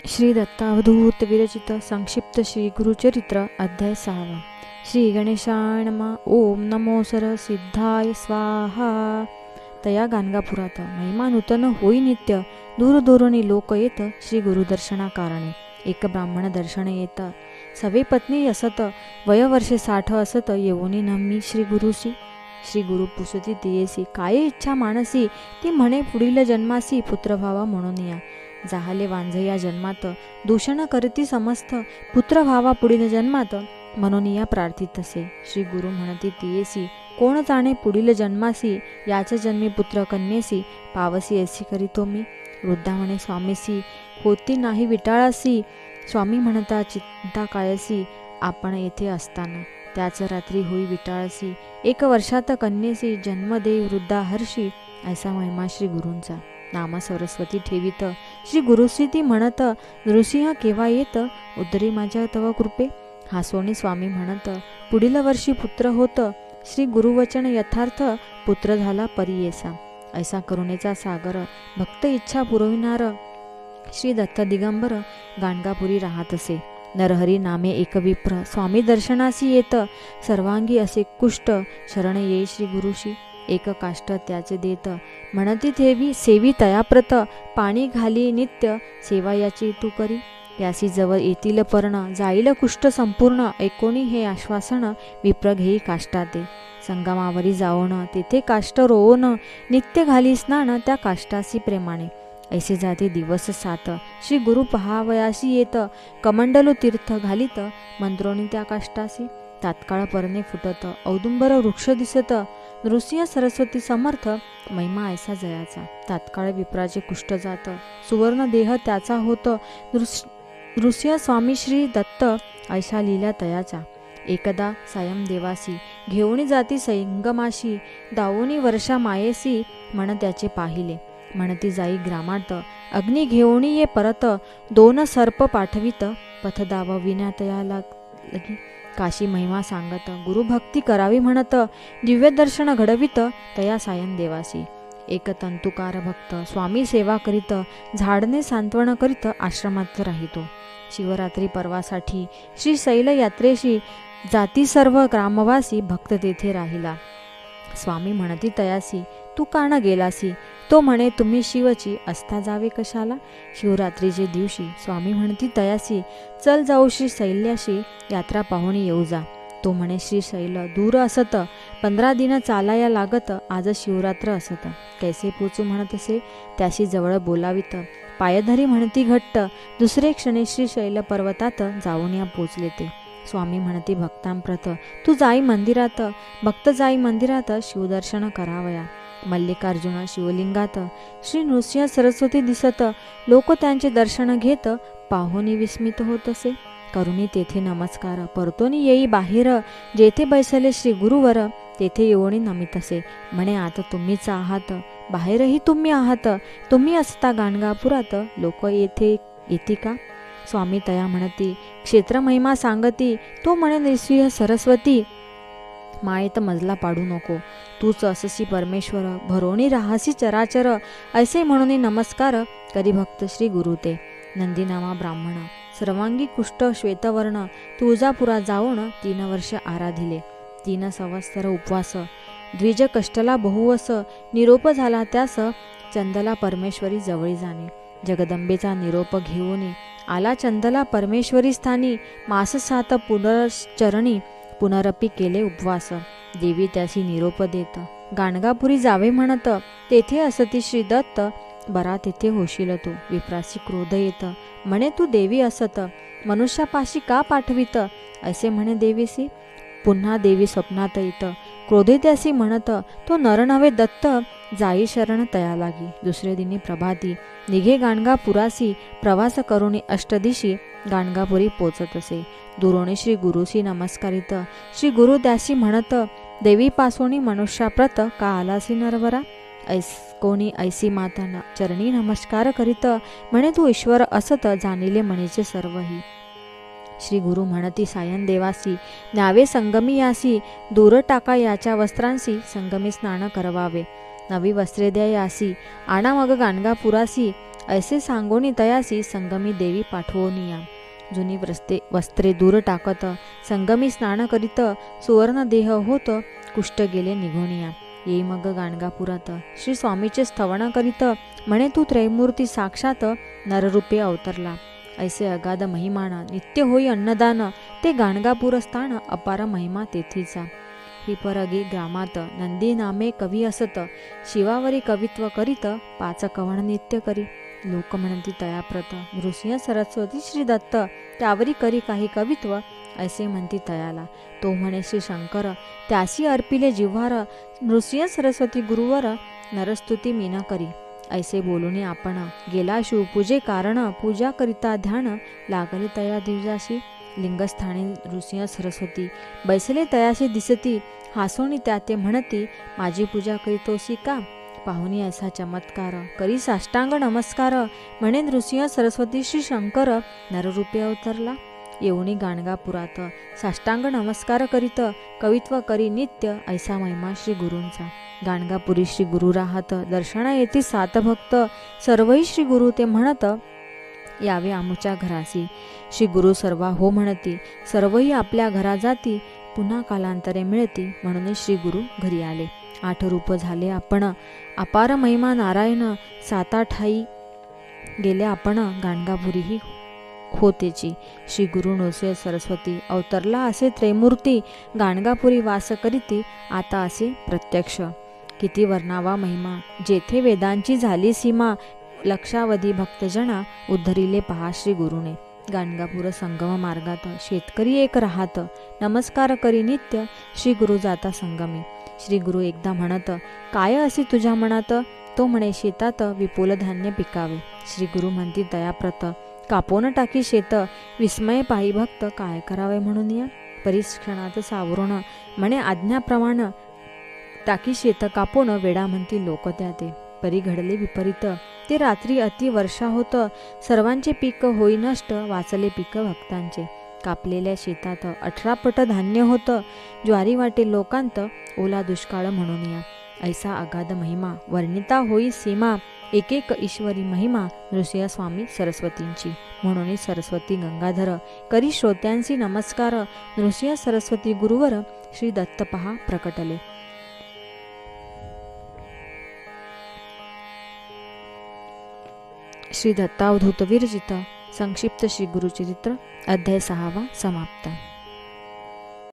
श्री दत्तावधूत विरचित संक्षिप्त श्री गुरुचरित्र अध्याय 6 श्री गणेशाय नमः. ओम नमो सरसिद्धाय स्वाहा. तया गाणगापुरात महिमा नूतन होई नित्य. दूर दूरनी लोक येत श्री गुरुदर्शना कारणे. एक ब्राह्मण दर्शन येत सवे पत्नी असत. वय वर्षे 60 असत. येऊनी नम्मी श्री गुरुसी. श्री गुरु पुसती तियेसी. काय इच्छा मानसी. ती म्हणे पुढील जन्मासी पुत्र व्हावा म्हणून या. जाहले वांझे या जन्मात. दूषण करती समस्त. पुत्र व्हावा पुढील जन्मात म्हणून या प्रार्थित असे. श्री गुरु म्हणती तियेसी. कोण जाणे पुढील जन्मासी. याच जन्मी पुत्र कन्येसी. पावसी असी करीतो मी. वृद्धा म्हणे स्वामीसी. होती नाही विटाळासी. स्वामी म्हणता चिंता कायसी. आपण येथे असताना त्याच रात्री होई विटाळसी. 1 वर्षात कन्येसी जन्म देई वृद्धा हर्षी. ऐसा महिमा श्री गुरूंचा. नाम सरस्वती ठेवीत. श्री गुरुसी ती म्हणत. नृसिंह केव्हा येत उदरी माझ्या तव कृपे. हासोनी स्वामी म्हणत. पुढील वर्षी पुत्र होत. श्री गुरुवचन यथार्थ. पुत्र झाला परियेसा. ऐसा करुणेचा सागर. भक्त इच्छा पुरविणार. श्री दत्त दिगंबर गाणगापुरी राहत असे. नरहरी नामे एक विप्र. स्वामी दर्शनासी येत. सर्वांगी असे कुष्ट. शरण येई श्री गुरुशी. एक काष्ट त्याचे देत. म्हणती ठेवी सेवी तयाप्रत. पाणी घाली नित्य. सेवा याची तू करी. यासी जवळ येतील पर्ण. जाईल कुष्ठ संपूर्ण. ऐकोनी हे आश्वासन. विप्र घेई काष्टाते. संगमावरी जाऊन तेथे काष्ट रोवण. नित्य घाली स्नान त्या काष्टासी प्रेमाने. ऐसे जाते दिवस 7. श्री गुरु पहावयासी येत. कमंडलू तीर्थ घालीत. मंत्रोनी त्या काष्टासी. तात्काळ परणे फुटत. औदुंबर वृक्ष दिसत. नृसिंह सरस्वती समर्थ. महिमा ऐसा जयाचा. तात्काळ विप्राचे कुष्ठ जात. सुवर्ण देह त्याचा होत. नृसिंह स्वामी श्री दत्त. ऐसा लीला तयाचा. एकदा सायम देवासी. घेऊनी जाती संगमाशी. दावोनी वर्षा मायेसी. म्हण त्याचे पाहिले. म्हणती जाई ग्रामात. अग्नी घेऊनी ये परत. 2 सर्प पाठवित. पथ दाव विना तया लगी. काशी महिमा सांगत. गुरुभक्ती करावी म्हणत. दिव्य दर्शन घडवित तया सायन देवासी. एक तंतुकार भक्त. स्वामी सेवा करीत. झाडणे सांत्वन करीत आश्रमात राहितो. शिवरात्री पर्वासाठी श्री शैल यात्रेशी जाती सर्व ग्रामवासी. भक्त तेथे राहिला. स्वामी म्हणती तयासी. तू का न गेलासी. तो म्हणे तुम्ही शिवची असता जावे कशाला. शिवरात्रीचे दिवशी स्वामी म्हणती तयासी. चल जाऊ श्री शैल्याशी. यात्रा पाहून येऊ जा. तो म्हणे श्री शैल दूर असत. 15 दिन चालाया लागत. आज शिवरात्र असत. कैसे पोचू म्हणत असे. त्याशी जवळ बोलावित. पायधरी म्हणती घट्ट. दुसरे क्षणी श्री शैल पर्वतात जाऊन या पोचले ते. स्वामी म्हणती भक्तांप्रत. तू जाई मंदिरात. भक्त जाई मंदिरात. शिवदर्शन करावया. मल्लिकार्जुन शिवलिंगात. श्री नृसिंह सरस्वती दिसत. लोक त्यांचे दर्शन घेत. पाहुनी विस्मित होत असे. करुणी तेथे नमस्कार. परतोनी येई बाहेर. जेथे बैसले श्री गुरुवर. तेथे येऊनी नमित असे. म्हणे आता तुम्हीच आहात. बाहेरही तुम्ही आहात. तुम्ही असता गाणगापुरात. लोक येथे येती का. स्वामी तया म्हणती. क्षेत्र महिमा सांगती. तो म्हणे नृसिंह सरस्वती. मायेत मजला पाडू नको. तूच अससी परमेश्वर. भरोणी राहासी चराचर. ऐसे म्हणून नमस्कार करी भक्त श्री गुरु ते. नंदीनामा ब्राह्मण. सर्वांगी कुष्ठ श्वेतवर्ण. तुळजापुरा जाऊन 3 वर्ष आराधिले. 3 संवत्सर उपवास. द्विज कष्टला बहुवस. निरोप झाला त्यास. चंदला परमेश्वरी जवळी जाणे. जगदंबेचा निरोप घेऊन आला चंदला परमेश्वरी स्थानी. मास 7 पुनश्चरणी. पुनरपी केले उपवास. देवी त्यासी निरोप देत. गाणगापुरी जावे म्हणत. तेथे असती श्री दत्त. बरा तेथे होशील तू. विप्रासी क्रोध येत. म्हणे तू देवी असत. मनुष्यापाशी का पाठवित. असे म्हणे देवीसी. पुन्हा देवी स्वप्नात येत. क्रोधी त्यासी म्हणत. तो नर नव्हे दत्त. जाई शरण तया लागी. दुसरे दिनी प्रभाती. निघे गाणगापुरासी. प्रवास करुणी अष्टदिशी. गाणगापुरी पोचत असे. दुरोणी श्री गुरुसी नमस्कारित. श्री गुरु त्यासी म्हणत. देवीपासोनी मनुष्याप्रत का आलासी नरवरा. कोणी ऐसी माता चरणी नमस्कार करीत. म्हणे तू ईश्वर असत. जाणिले म्हणीचे सर्वही. श्री गुरु म्हणती सायन देवासी. न्यावे संगमी यासी. दूर टाका याच्या वस्त्रांसी. संगमी स्नान करवावे. नवी वस्त्रे द्या यासी. आणा मग गाणगापुरासी. ऐसे सांगोनी तयासी संगमी देवी पाठवोनिया. जुनी वस्त्रे दूर टाकत संगमी स्नान करीत सुवर्ण देह होत कुष्ठ गेले निघोनिया. येई मग गाणगापुरात श्री स्वामीचे स्तवन करीत म्हणे तू त्रैमूर्ती साक्षात नररूपे अवतरला. ऐसे अगाध महिमान नित्य होई अन्नदान ते गाणगापूर स्थान अपार महिमा तेथीचा. ही परगी ग्रामात नंदी नामे कवी असत शिवावरी कवित्व करीत पाच कवण नित्य करी. लोक म्हणती तयाप्रत नृसिंह सरस्वती श्री दत्त त्यावरी करी काही कवित्व ऐसे म्हणती तयाला. तो म्हणे श्री शंकर त्यासी अर्पिले जिव्हार नृसिंह सरस्वती गुरुवर नरस्तुती मीना करी. ऐसे बोलूनी आपण गेला शिवपूजे कारण पूजा करिता ध्यान लागले तया दिवजाशी. लिंगस्थानी नृसिंह सरस्वती बैसले तयाशी दिसती हासोनी त्या ते म्हणती माझी पूजा करीतोसी का. पाहुनी ऐसा चमत्कार करी साष्टांग नमस्कार म्हणे नृसिंह सरस्वती श्री शंकर नररूपे अवतरला. येऊनी गाणगापुरात साष्टांग नमस्कार करीत कवित्व करी नित्य ऐसा महिमा श्री गुरूंचा. गाणगापुरी श्री गुरु राहत दर्शना येती सात भक्त सर्वही श्री गुरु ते म्हणत यावे आमुच्या घरासी. श्री गुरु सर्वा हो म्हणती सर्वही आपल्या घरा जाती पुन्हा कालांतरे मिळती म्हणून श्री गुरु घरी आले. 8 रूप झाले आपण अपार महिमा नारायण साता ठाई गेले आपण गाणगापुरी ही होतेची. श्री गुरु नृसिंह सरस्वती अवतरला असे त्रैमूर्ती गाणगापुरी वास करीती आता असे प्रत्यक्ष. किती वर्णावा महिमा जेथे वेदांची झाली सीमा लक्षावधी भक्तजना उद्धरिले पहा श्री गुरुने. गाणगापूर संगम मार्गात शेतकरी एक राहत नमस्कार करी नित्य श्री गुरु जाता संगमी. श्री गुरु एकदा म्हणत काय असे तुझ्या मनात. तो म्हणे शेतात विपुल धान्य पिकावे. श्री गुरु म्हणती दयाप्रत कापोन टाकी शेत विस्मय पायी भक्त काय करावे म्हणून या. परिक्षणात सावरून म्हणे आज्ञाप्रमाण टाकी शेत कापोन वेडा म्हणती लोक त्या ते. परी घडले विपरीत ते रात्री अति वर्षा होत सर्वांचे पीक होई नष्ट वाचले पीक भक्तांचे. कापलेल्या शेतात 18 पट धान्य होतं ज्वारी वाटे लोकांत ओला दुष्काळ म्हणून या. ऐसा अगाध महिमा वर्णिता होई सीमा एक एक ईश्वरी महिमा नृसिंह स्वामी सरस्वतींची. म्हणून सरस्वती गंगाधर करी श्रोत्यांसी नमस्कार नृसिंह सरस्वती गुरुवर श्री दत्त पहा प्रकटले. श्री दत्तावधूत विरचित संक्षिप्त श्री गुरुचरित्र अध्याय 6 समाप्त.